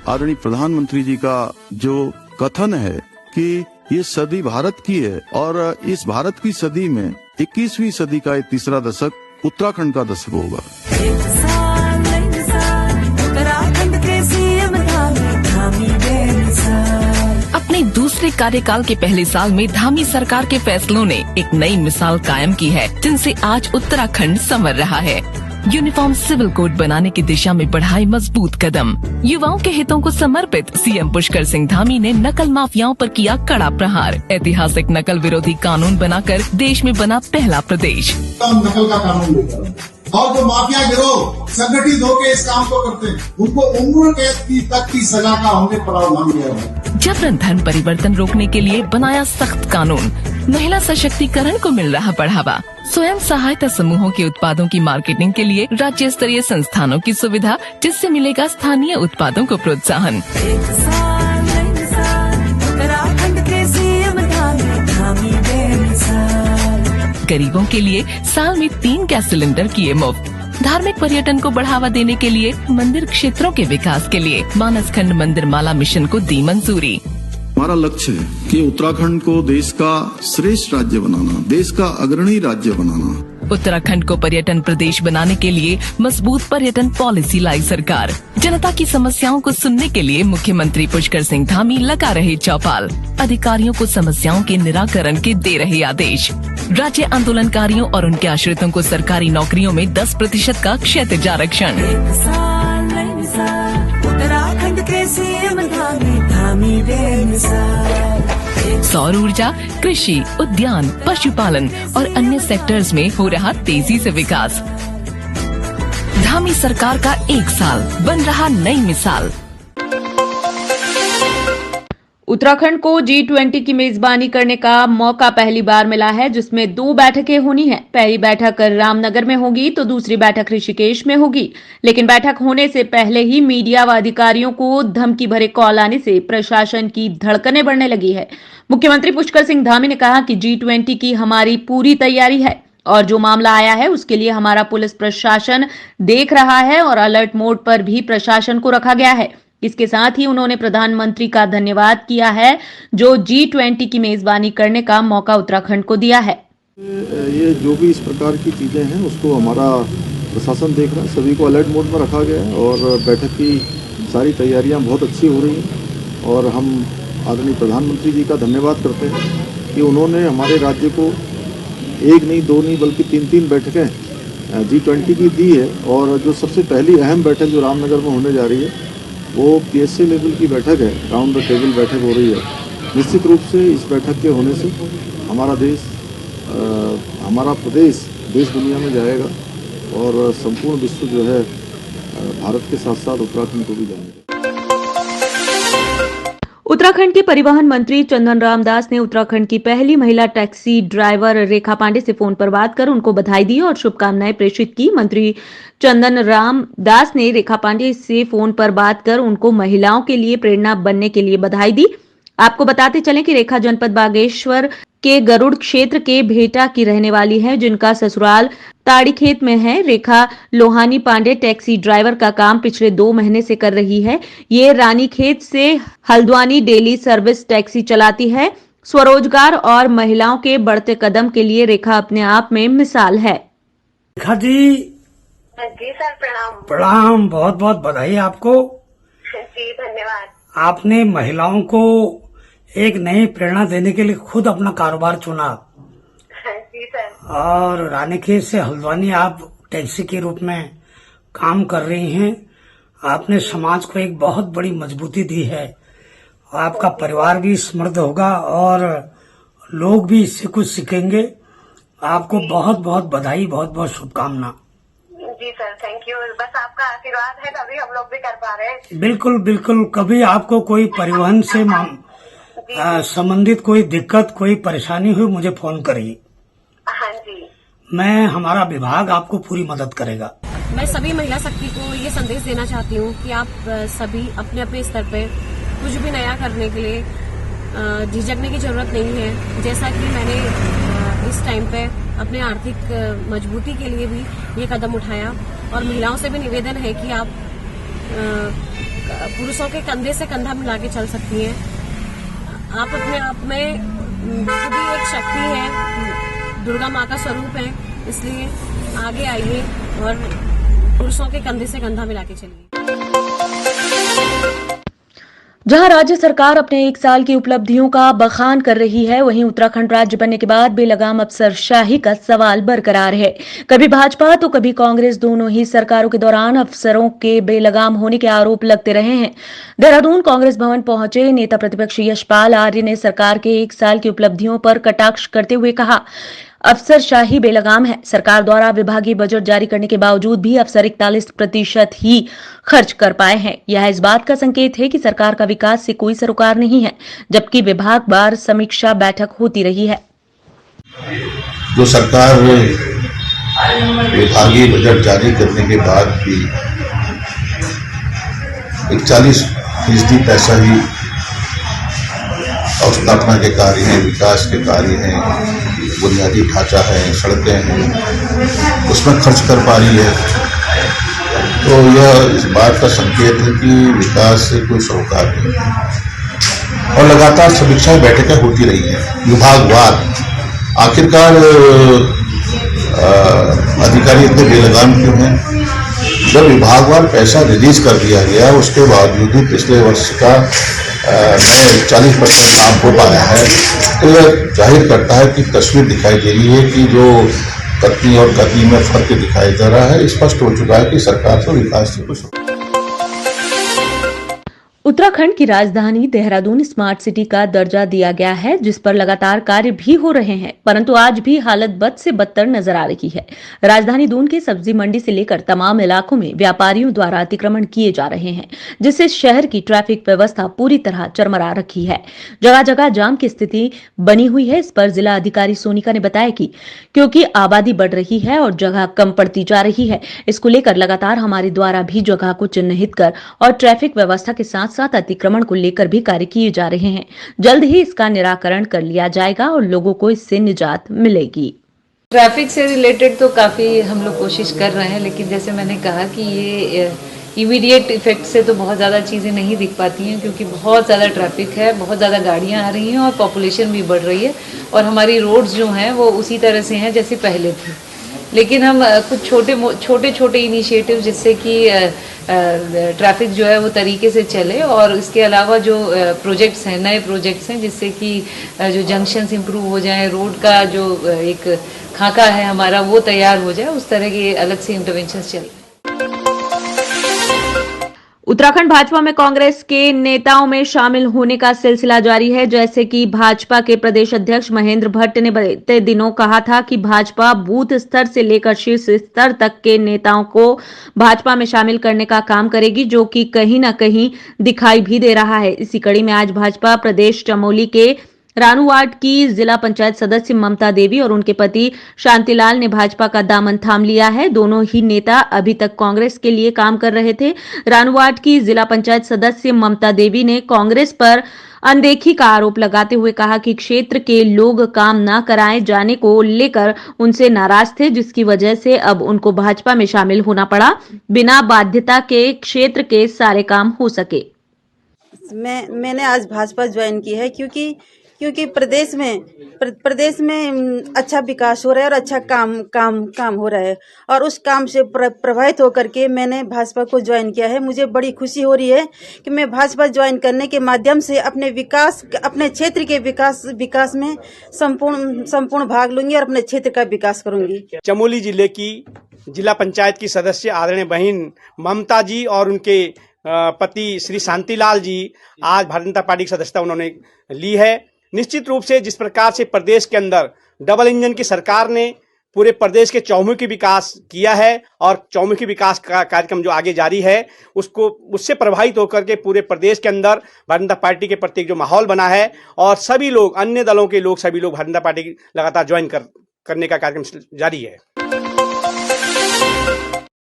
आदरणीय प्रधानमंत्री जी का जो कथन है कि ये सदी भारत की है और इस भारत की सदी में 21वीं सदी का ये तीसरा दशक उत्तराखंड का दशक होगा। अपने दूसरे कार्यकाल के पहले साल में धामी सरकार के फैसलों ने एक नई मिसाल कायम की है, जिनसे आज उत्तराखंड संवर रहा है। यूनिफॉर्म सिविल कोड बनाने की दिशा में बढ़ाए मजबूत कदम। युवाओं के हितों को समर्पित सीएम पुष्कर सिंह धामी ने नकल माफियाओं पर किया कड़ा प्रहार। ऐतिहासिक नकल विरोधी कानून बनाकर देश में बना पहला प्रदेश। नकल का कानून लेकर और जो माफिया गिरोह संगठित होकर इस काम को करते हैं, उनको उम्र कैद तक की सजा का हमने प्रावधान किया है। जबरन धन परिवर्तन रोकने के लिए बनाया सख्त कानून। महिला सशक्तिकरण को मिल रहा बढ़ावा। स्वयं सहायता समूहों के उत्पादों की मार्केटिंग के लिए राज्य स्तरीय संस्थानों की सुविधा, जिससे मिलेगा स्थानीय उत्पादों को प्रोत्साहन। गरीबों के लिए साल में 3 गैस सिलेंडर किए मुफ्त। धार्मिक पर्यटन को बढ़ावा देने के लिए मंदिर क्षेत्रों के विकास के लिए मानसखंड मंदिर माला मिशन को दी मंजूरी। हमारा लक्ष्य है कि उत्तराखंड को देश का श्रेष्ठ राज्य बनाना, देश का अग्रणी राज्य बनाना। उत्तराखंड को पर्यटन प्रदेश बनाने के लिए मजबूत पर्यटन पॉलिसी लाई सरकार। जनता की समस्याओं को सुनने के लिए मुख्यमंत्री पुष्कर सिंह धामी लगा रहे चौपाल। अधिकारियों को समस्याओं के निराकरण के दे रहे आदेश। राज्य आंदोलनकारियों और उनके आश्रितों को सरकारी नौकरियों में 10% का क्षैतिज आरक्षण। सौर ऊर्जा, कृषि, उद्यान, पशुपालन और अन्य सेक्टर्स में हो रहा तेजी से विकास। धामी सरकार का 1 साल बन रहा नई मिसाल। उत्तराखंड को G20 की मेजबानी करने का मौका पहली बार मिला है, जिसमें 2 बैठकें होनी है। पहली बैठक रामनगर में होगी तो दूसरी बैठक ऋषिकेश में होगी। लेकिन बैठक होने से पहले ही मीडिया व अधिकारियों को धमकी भरे कॉल आने से प्रशासन की धड़कनें बढ़ने लगी है। मुख्यमंत्री पुष्कर सिंह धामी ने कहा कि G20 की हमारी पूरी तैयारी है और जो मामला आया है उसके लिए हमारा पुलिस प्रशासन देख रहा है और अलर्ट मोड पर भी प्रशासन को रखा गया है। इसके साथ ही उन्होंने प्रधानमंत्री का धन्यवाद किया है जो G20 की मेजबानी करने का मौका उत्तराखंड को दिया है। ये जो भी इस प्रकार की चीजें हैं उसको हमारा प्रशासन देख रहा है, सभी को अलर्ट मोड में रखा गया है और बैठक की सारी तैयारियां बहुत अच्छी हो रही हैं। और हम आदरणीय प्रधानमंत्री जी का धन्यवाद करते हैं कि उन्होंने हमारे राज्य को 1 नहीं 2 नहीं बल्कि 3 बैठकें G20 की दी है। और जो सबसे पहली अहम बैठक जो रामनगर में होने जा रही है वो PSA लेवल की बैठक है, राउंड द टेबल बैठक हो रही है। निश्चित रूप से इस बैठक के होने से हमारा देश, हमारा प्रदेश देश दुनिया में जाएगा और संपूर्ण विश्व जो है भारत के साथ साथ उत्तराखंड को भी जानेगा। उत्तराखंड के परिवहन मंत्री चंदन रामदास ने उत्तराखंड की पहली महिला टैक्सी ड्राइवर रेखा पांडे से फोन पर बात कर उनको बधाई दी और शुभकामनाएं प्रेषित की। मंत्री चंदन रामदास ने रेखा पांडे से फोन पर बात कर उनको महिलाओं के लिए प्रेरणा बनने के लिए बधाई दी। आपको बताते चलें कि रेखा जनपद बागेश्वर के गरुड़ क्षेत्र के भेटा की रहने वाली है, जिनका ससुराल ताड़ीखेत में है। रेखा लोहानी पांडे टैक्सी ड्राइवर का काम पिछले 2 महीने से कर रही है। ये रानीखेत से हल्द्वानी डेली सर्विस टैक्सी चलाती है। स्वरोजगार और महिलाओं के बढ़ते कदम के लिए रेखा अपने आप में मिसाल है। रेखा जी सर प्रणाम। प्रणाम, बहुत बहुत बधाई आपको। जी धन्यवाद। आपने महिलाओं को एक नई प्रेरणा देने के लिए खुद अपना कारोबार चुना। जी सर। और रानीखेत से हल्द्वानी आप टैक्सी के रूप में काम कर रही हैं। आपने समाज को एक बहुत बड़ी मजबूती दी है। आपका परिवार भी समृद्ध होगा और लोग भी इससे कुछ सीखेंगे। आपको बहुत बहुत बधाई, बहुत बहुत शुभकामना। जी सर, थैंक यू। बस आपका आशीर्वाद है तभी हम लोग भी कर पा रहे हैं। बिल्कुल बिल्कुल। कभी आपको कोई परिवहन से संबंधित कोई दिक्कत, कोई परेशानी हुई, मुझे फोन करिए। हाँ जी। मैं, हमारा विभाग आपको पूरी मदद करेगा। मैं सभी महिला शक्ति को ये संदेश देना चाहती हूँ कि आप सभी अपने अपने स्तर पे कुछ भी नया करने के लिए झिझकने की जरूरत नहीं है। जैसा कि मैंने इस टाइम पे अपने आर्थिक मजबूती के लिए भी ये कदम उठाया और महिलाओं से भी निवेदन है कि आप पुरुषों के कंधे से कंधा मिला के चल सकती हैं। आप अपने आप में खुद ही एक शक्ति है, दुर्गा माँ का स्वरूप है, इसलिए आगे आइए और पुरुषों के कंधे से कंधा मिला के चलिए। जहां राज्य सरकार अपने 1 साल की उपलब्धियों का बखान कर रही है, वहीं उत्तराखंड राज्य बनने के बाद बेलगाम अफसरशाही का सवाल बरकरार है। कभी भाजपा तो कभी कांग्रेस, दोनों ही सरकारों के दौरान अफसरों के बेलगाम होने के आरोप लगते रहे हैं। देहरादून कांग्रेस भवन पहुंचे नेता प्रतिपक्ष यशपाल आर्य ने सरकार के 1 साल की उपलब्धियों पर कटाक्ष करते हुए कहा, अफसरशाही बेलगाम है। सरकार द्वारा विभागीय बजट जारी करने के बावजूद भी अफसर 41% ही खर्च कर पाए हैं। यह इस बात का संकेत है कि सरकार का विकास से कोई सरोकार नहीं है, जबकि विभागवार समीक्षा बैठक होती रही है। जो सरकार विभागीय बजट जारी करने के बाद भी 41% पैसा ही अवस्थापना के कार्य हैं, विकास के कार्य हैं, बुनियादी ढांचा है, सड़कें हैं, उसमें खर्च कर पा रही है। तो यह इस बात का संकेत है कि विकास से कोई सरोकार नहीं है। और लगातार समीक्षा बैठकें होती रही हैं विभागवार। आखिरकार अधिकारी इतने बेलगाम क्यों हैं? जब विभागवार पैसा रिलीज कर दिया गया, उसके बावजूद भी पिछले वर्ष का में 40% काम हो पाया है, तो यह जाहिर करता है कि तस्वीर दिखाई दे रही है कि जो कथनी और कथनी में फर्क दिखाई दे रहा है। स्पष्ट हो चुका है कि सरकार को विकास से कुछ। उत्तराखंड की राजधानी देहरादून स्मार्ट सिटी का दर्जा दिया गया है, जिस पर लगातार कार्य भी हो रहे हैं, परंतु आज भी हालत बद से बदतर नजर आ रही है। राजधानी दून के सब्जी मंडी से लेकर तमाम इलाकों में व्यापारियों द्वारा अतिक्रमण किए जा रहे हैं, जिससे शहर की ट्रैफिक व्यवस्था पूरी तरह चरमरा रखी है। जगह जगह जाम की स्थिति बनी हुई है। इस पर जिला अधिकारी सोनिका ने बताया कि क्योंकि आबादी बढ़ रही है और जगह कम पड़ती जा रही है, इसको लेकर लगातार हमारे द्वारा भी जगह को चिन्हित कर और ट्रैफिक व्यवस्था के साथ साथ अतिक्रमण को लेकर भी कार्य किए जा रहे हैं। जल्द ही इसका निराकरण कर लिया जाएगा और लोगों को इससे निजात मिलेगी। ट्रैफिक से रिलेटेड तो काफ़ी हम लोग कोशिश कर रहे हैं, लेकिन जैसे मैंने कहा कि ये इमीडिएट इफेक्ट से तो बहुत ज़्यादा चीज़ें नहीं दिख पाती हैं, क्योंकि बहुत ज़्यादा ट्रैफिक है, बहुत ज़्यादा गाड़ियाँ आ रही हैं और पॉपुलेशन भी बढ़ रही है और हमारी रोड्स जो हैं वो उसी तरह से हैं जैसे पहले थी। लेकिन हम कुछ छोटे छोटे जिससे कि ट्रैफिक जो है वो तरीके से चले, और इसके अलावा जो प्रोजेक्ट्स हैं, नए प्रोजेक्ट्स हैं, जिससे कि जो जंक्शंस इंप्रूव हो जाएं, रोड का जो एक खाका है हमारा वो तैयार हो जाए, उस तरह के अलग से इंटरवेंशंस चल रहे हैं। उत्तराखंड भाजपा में कांग्रेस के नेताओं में शामिल होने का सिलसिला जारी है। जैसे कि भाजपा के प्रदेश अध्यक्ष महेंद्र भट्ट ने बीते दिनों कहा था कि भाजपा बूथ स्तर से लेकर शीर्ष स्तर तक के नेताओं को भाजपा में शामिल करने का काम करेगी, जो कि कहीं न कहीं दिखाई भी दे रहा है। इसी कड़ी में आज भाजपा प्रदेश चमोली के रानू वार्ड की जिला पंचायत सदस्य ममता देवी और उनके पति शांतिलाल ने भाजपा का दामन थाम लिया है। दोनों ही नेता अभी तक कांग्रेस के लिए काम कर रहे थे। रानू वार्ड की जिला पंचायत सदस्य ममता देवी ने कांग्रेस पर अनदेखी का आरोप लगाते हुए कहा कि क्षेत्र के लोग काम न कराए जाने को लेकर उनसे नाराज थे, जिसकी वजह से अब उनको भाजपा में शामिल होना पड़ा। बिना बाध्यता के क्षेत्र के सारे काम हो सके। मैंने आज भाजपा ज्वाइन की है क्योंकि प्रदेश में अच्छा विकास हो रहा है और अच्छा काम हो रहा है, और उस काम से प्रभावित होकर के मैंने भाजपा को ज्वाइन किया है। मुझे बड़ी खुशी हो रही है कि मैं भाजपा ज्वाइन करने के माध्यम से अपने क्षेत्र के विकास में संपूर्ण भाग लूंगी और अपने क्षेत्र का विकास करूंगी। चमोली जिले की जिला पंचायत की सदस्य आदरणीय बहन ममता जी और उनके पति श्री शांतिलाल जी आज भारतीय जनता पार्टी की सदस्यता उन्होंने ली है। निश्चित रूप से जिस प्रकार से प्रदेश के अंदर डबल इंजन की सरकार ने पूरे प्रदेश के चौमुखी विकास किया है और चौमुखी विकास का कार्यक्रम जो आगे जारी है उससे प्रभावित होकर के पूरे प्रदेश के अंदर भारतीय जनता पार्टी के प्रति जो माहौल बना है, और सभी लोग अन्य दलों के लोग सभी लोग भारतीय जनता पार्टी लगातार ज्वाइन करने का कार्यक्रम जारी है।